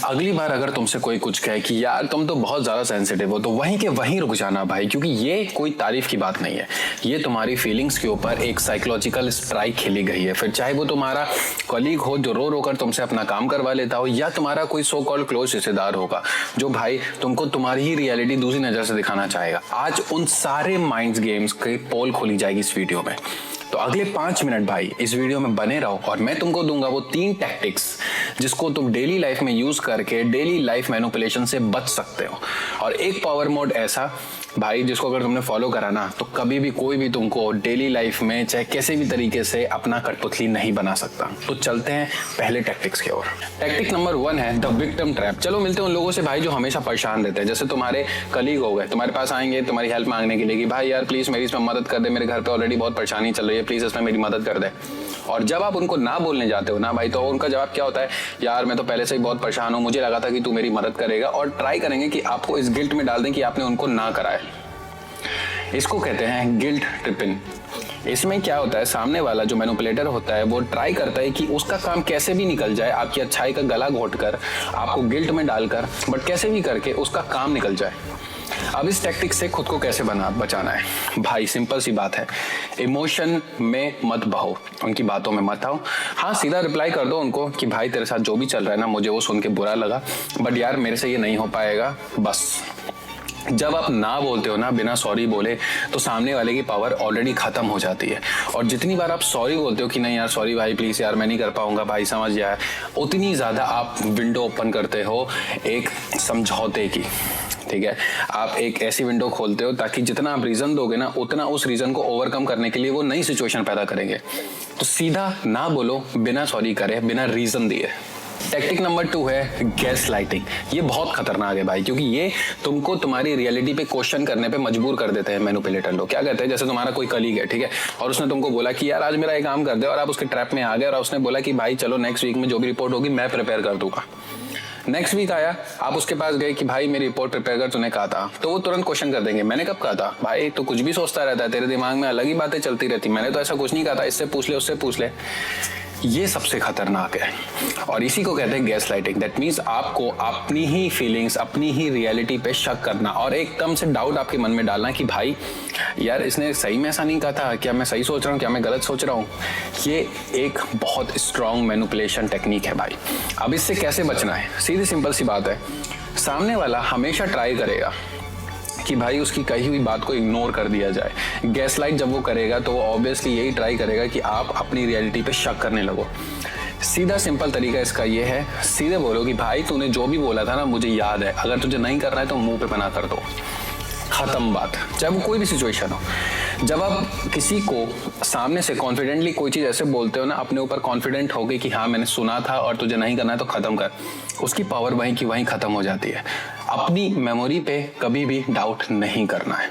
अगली बार अगर तुमसे कोई कुछ कहे कि यार तुम तो बहुत ज्यादा सेंसिटिव हो, तो वहीं के वहीं रुक जाना भाई, क्योंकि ये कोई तारीफ की बात नहीं है। ये तुम्हारी फीलिंग्स के ऊपर एक साइकोलॉजिकल स्ट्राइक खेली गई है। फिर चाहे वो तुम्हारा कलीग हो जो रो रो कर तुमसे अपना काम करवा लेता हो, या तुम्हारा कोई सो कॉल्ड क्लोज रिश्तेदार होगा जो भाई तुमको तुम्हारी ही रियलिटी दूसरी नजर से दिखाना चाहेगा। आज उन सारे माइंड गेम्स की पोल खोली जाएगी इस वीडियो में। तो अगले 5 मिनट भाई इस वीडियो में बने रहो और मैं तुमको दूंगा वो 3 टैक्टिक्स जिसको तुम डेली लाइफ में यूज करके डेली लाइफ मैनिपुलेशन से बच सकते हो। और एक पावर मोड ऐसा भाई जिसको अगर तुमने फॉलो करा ना, तो कभी भी कोई भी तुमको डेली लाइफ में चाहे कैसे भी तरीके से अपना कठपुतली नहीं बना सकता। तो चलते हैं पहले टैक्टिक्स की ओर। टैक्टिक नंबर 1 है द विक्टिम ट्रैप। चलो मिलते हैं उन लोगों से भाई जो हमेशा परेशान रहते हैं। जैसे तुम्हारे कलीग हो गए, तुम्हारे पास आएंगे तुम्हारी हेल्प मांगने के लिए कि भाई यार प्लीज मेरी इसमें मदद कर दे, मेरे घर पे ऑलरेडी बहुत परेशानी चल रही है, प्लीज इसमें मेरी मदद कर दे। और जब आप उनको ना बोलने जाते हो ना भाई, तो उनका जवाब क्या होता है, यार मैं तो पहले से ही बहुत परेशान हूँ, मुझे लगा था कि तू मेरी मदद करेगा। और ट्राई करेंगे कि आपको इस गिल्ट में डाल दें कि आपने उनको ना कराए। इसको कहते हैं गिल्ट ट्रिपिंग। इसमें क्या होता है, सामने वाला जो मैनिपुलेटर होता है वो ट्राई करता है कि उसका काम कैसे भी निकल जाए, आपकी अच्छाई का गला घोंटकर, आपको गिल्ट में डालकर, बट कैसे भी करके उसका काम निकल जाए। अब इस टैक्टिक से खुद को कैसे बचाना है भाई, सिंपल सी बात है, इमोशन में मत बहो, उनकी बातों में मत आओ। हाँ, सीधा रिप्लाई कर दो उनको कि भाई तेरे साथ जो भी चल रहा है ना, मुझे वो सुन के बुरा लगा, बट यार मेरे से ये नहीं हो पाएगा, बस। जब आप ना बोलते हो ना बिना सॉरी बोले, तो सामने वाले की पावर ऑलरेडी खत्म हो जाती है। और जितनी बार आप सॉरी बोलते हो कि नहीं यार सॉरी भाई प्लीज यार मैं नहीं कर पाऊंगा भाई समझ जाए, उतनी ज्यादा आप विंडो ओपन करते हो एक समझौते की। ठीक है, आप एक ऐसी विंडो खोलते हो ताकि जितना आप रीजन दोगे ना, उतना उस रीजन को ओवरकम करने के लिए वो नई सिचुएशन पैदा करेंगे। तो सीधा ना बोलो, बिना सॉरी करे, बिना रीजन दिए। टैक्टिक नंबर 2 है गैस लाइटिंग। ये बहुत खतरनाक है भाई, क्योंकि ये तुमको तुम्हारी रियलिटी पे क्वेश्चन करने पे मजबूर कर देते हैं मैनिपुलेटर लोग। क्या कहते हैं, जैसे तुम्हारा कोई कलीग है, ठीक है, और उसने तुमको बोला कि यार आज मेरा एक काम कर दे, और आप उसके ट्रैप में आ गए, और उसने बोला कि भाई चलो नेक्स्ट वीक में जो भी रिपोर्ट होगी मैं प्रिपेयर कर दूंगा। नेक्स्ट वीक आया, आप उसके पास गए कि भाई मेरी रिपोर्ट प्रिपेयर कर, तूने कहा था, तो वो तुरंत क्वेश्चन कर देंगे, मैंने कब कहा था भाई, तो कुछ भी सोचता रहता है, तेरे दिमाग में अलग ही बातें चलती रहती, मैंने तो ऐसा कुछ नहीं कहा था, इससे पूछ ले उससे पूछ ले। ये सबसे खतरनाक है और इसी को कहते हैं गैस लाइटिंग। दैट मीन्स आपको अपनी ही फीलिंग्स, अपनी ही रियलिटी पे शक करना और एकदम से डाउट आपके मन में डालना कि भाई यार इसने सही में ऐसा नहीं कहा था, क्या मैं सही सोच रहा हूँ, क्या मैं गलत सोच रहा हूँ। ये एक बहुत स्ट्रॉन्ग मैनिपुलेशन टेक्निक है भाई। अब इससे कैसे बचना है, सीधी सिंपल सी बात है, सामने वाला हमेशा ट्राई करेगा कि भाई उसकी कही हुई बात को इग्नोर कर दिया जाए। गैसलाइट जब वो करेगा तो वो ऑब्वियसली यही ट्राई करेगा कि आप अपनी रियलिटी पे शक करने लगो। सीधा सिंपल तरीका इसका ये है, सीधे बोलो कि भाई तूने जो भी बोला था ना मुझे याद है, अगर तुझे नहीं करना है तो मुंह पे बना कर दो, खत्म बात। चाहे वो कोई भी सिचुएशन हो, जब आप किसी को सामने से कॉन्फिडेंटली कोई चीज ऐसे बोलते हो ना, अपने ऊपर कॉन्फिडेंट हो गई कि हाँ मैंने सुना था और तुझे नहीं करना है तो खत्म कर, उसकी पावर वहीं की वहीं खत्म हो जाती है। अपनी मेमोरी पे कभी भी डाउट नहीं करना है।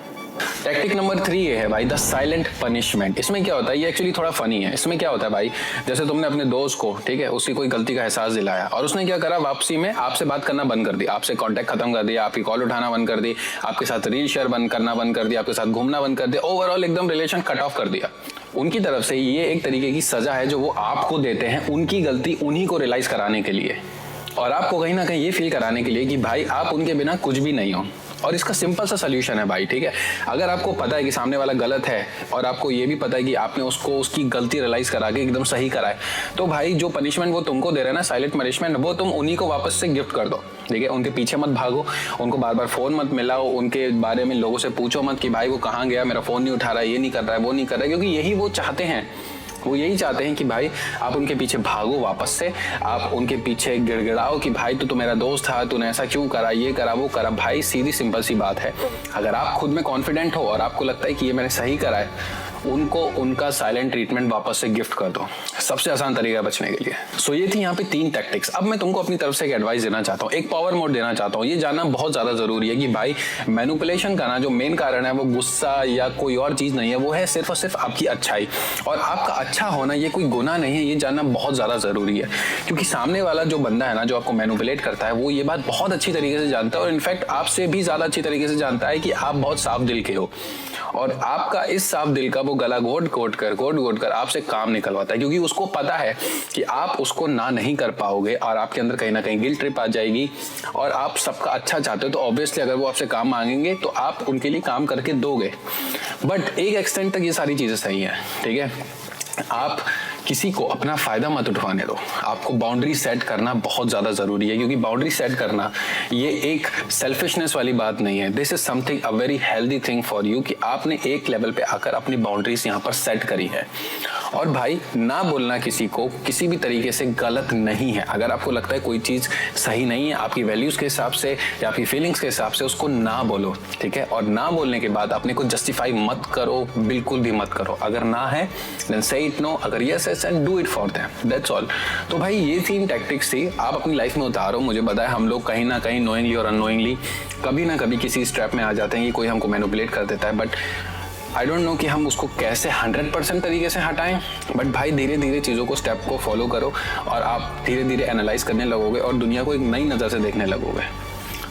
टैक्टिक नंबर 3 ये है भाई द साइलेंट पनिशमेंट। इसमें क्या होता है, ये एक्चुअली थोड़ा फनी है। इसमें क्या होता है भाई, जैसे तुमने अपने दोस्त को, ठीक है, उसकी कोई गलती का एहसास दिलाया और उसने क्या करा, वापसी में आपसे बात करना बंद कर दी, आपसे कांटेक्ट खत्म कर दिया, आपकी कॉल उठाना बंद कर दी, आपके साथ रील शेयर करना बंद कर दिया, आपके साथ घूमना बंद कर दिया, ओवरऑल एकदम रिलेशन कट ऑफ कर दिया। उनकी तरफ से ये एक तरीके की सजा है जो वो आपको देते हैं, उनकी गलती उन्हीं को रियलाइज कराने के लिए और आपको कहीं ना कहीं ये फील कराने के लिए कि भाई आप उनके बिना कुछ भी नहीं हो। और इसका सिंपल सा सोल्यूशन है भाई, ठीक है, अगर आपको पता है कि सामने वाला गलत है और आपको ये भी पता है कि आपने उसको उसकी गलती रियलाइज करा के एकदम सही कराए, तो भाई जो पनिशमेंट वो तुमको दे रहे हैं ना, साइलेंट पनिशमेंट, वो तुम उन्हीं को वापस से गिफ्ट कर दो। ठीक है, उनके पीछे मत भागो, उनको बार बार फोन मत मिलाओ, उनके बारे में लोगों से पूछो मत कि भाई वो कहाँ गया, मेरा फोन नहीं उठा रहा है, ये नहीं कर रहा है, वो नहीं कर रहा है, क्योंकि यही वो चाहते हैं। वो यही चाहते हैं कि भाई आप उनके पीछे भागो वापस से, आप उनके पीछे गिड़गिड़ाओ कि भाई तू तो मेरा दोस्त था, तूने ऐसा क्यों करा, ये करा वो करा। भाई सीधी सिंपल सी बात है, अगर आप खुद में कॉन्फिडेंट हो और आपको लगता है कि ये मैंने सही करा है, उनको उनका साइलेंट ट्रीटमेंट वापस से गिफ्ट कर दो। सबसे आसान तरीका बचने के लिए। सो ये थी यहाँ पे 3 टैक्टिक्स। अब मैं तुमको अपनी तरफ से एक एडवाइस देना चाहता हूँ, एक पावर मोड देना चाहता हूँ। ये जानना बहुत ज्यादा जरूरी है कि भाई मैनिपुलेशन का ना जो मेन कारण है वो गुस्सा या कोई और चीज नहीं है, वो है सिर्फ और सिर्फ आपकी अच्छाई। और आपका अच्छा होना ये कोई गुनाह नहीं है, ये जानना बहुत ज्यादा जरूरी है। क्योंकि सामने वाला जो बंदा है ना, जो आपको मैनिपुलेट करता है, वो ये बात बहुत अच्छी तरीके से जानता है और इनफैक्ट आपसे भी ज्यादा अच्छी तरीके से जानता है कि आप बहुत साफ दिल के हो और आपका इस साफ दिल का वो गला घोट घोट कर आपसे काम निकलवाता है, क्योंकि उसको पता है कि आप उसको ना नहीं कर पाओगे और आपके अंदर कहीं ना कहीं गिल्ट ट्रिप आ जाएगी और आप सबका अच्छा चाहते हो, तो ऑब्वियसली अगर वो आपसे काम मांगेंगे तो आप उनके लिए काम करके दोगे। बट एक एक्सटेंट तक ये सारी चीजें सही है, ठीक है। आप किसी को अपना फायदा मत उठवाने दो। आपको बाउंड्री सेट करना बहुत ज्यादा जरूरी है, क्योंकि बाउंड्री सेट करना ये एक सेल्फिशनेस वाली बात नहीं है। This is something a very healthy thing for you कि आपने एक लेवल पे आकर अपनी बाउंड्रीज यहाँ पर सेट करी है। और भाई ना बोलना किसी को किसी भी तरीके से गलत नहीं है। अगर आपको लगता है कोई चीज सही नहीं है आपकी वैल्यूज के हिसाब से या आपकी फीलिंग्स के हिसाब से, उसको ना बोलो, ठीक है। और ना बोलने के बाद अपने को जस्टिफाई मत करो, बिल्कुल भी मत करो। अगर ना है देन से इट नो, अगर यस है and do it for them, that's all. तो भाई ये 3 टैक्टिक्स थी, आप अपनी लाइफ में उतारो। मुझे पता है हम लोग कहीं ना कहीं नोइंगली और अननोइंगली कभी ना कभी किसी स्ट्रैप में आ जाते हैं कि कोई हमको मैनिपुलेट कर देता है, बट आई डोंट नो कि हम उसको कैसे 100% तरीके से हटाएं। बट भाई धीरे धीरे चीज़ों को, स्टेप को फॉलो करो और आप धीरे धीरे एनालाइज करने लगोगे और दुनिया को एक नई नज़र से देखने लगोगे।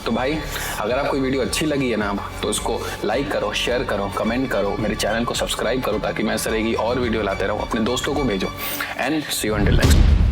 तो भाई अगर आपको वीडियो अच्छी लगी है ना, तो इसको लाइक करो, शेयर करो, कमेंट करो, मेरे चैनल को सब्सक्राइब करो ताकि मैं इस तरह की और वीडियो लाते रहूँ। अपने दोस्तों को भेजो and see you until next.